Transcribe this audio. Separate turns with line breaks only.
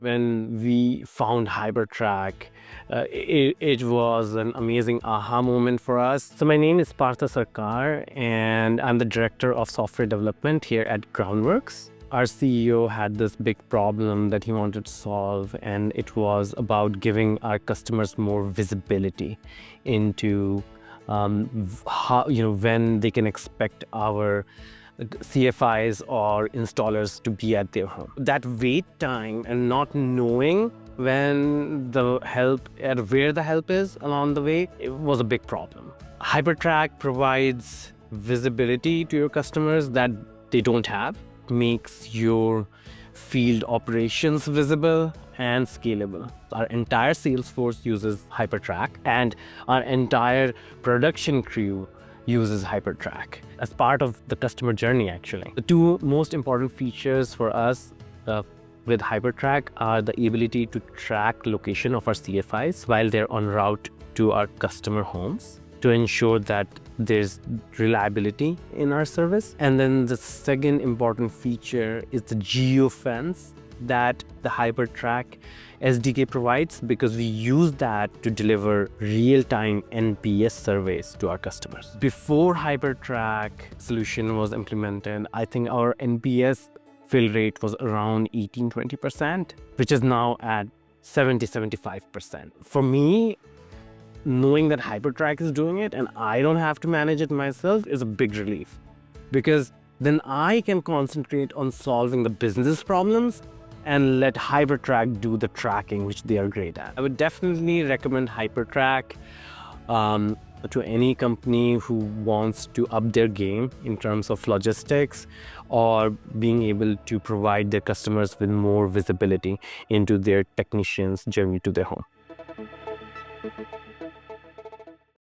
When we found HyperTrack, it was an amazing aha moment for us. So my name is Partha Sarkar, and I'm the Director of Software Development here at Groundworks. Our CEO had this big problem that he wanted to solve, and it was about giving our customers more visibility into how, when they can expect our CFIs or installers to be at their home. That wait time and not knowing when the help and where the help is along the way, it was a big problem. HyperTrack provides visibility to your customers that they don't have, makes your field operations visible and scalable. Our entire sales force uses HyperTrack, and our entire production crew uses HyperTrack as part of the customer journey, actually. The two most important features for us with HyperTrack are the ability to track location of our CFIs while they're en route to our customer homes to ensure that there's reliability in our service. And then the second important feature is the geofence that the HyperTrack SDK provides, because we use that to deliver real-time NPS surveys to our customers. Before HyperTrack solution was implemented, I think our NPS fill rate was around 18-20%, which is now at 70-75%. For me, knowing that HyperTrack is doing it and I don't have to manage it myself is a big relief, because then I can concentrate on solving the business problems and let HyperTrack do the tracking, which they are great at. I would definitely recommend HyperTrack to any company who wants to up their game in terms of logistics or being able to provide their customers with more visibility into their technicians' journey to their home.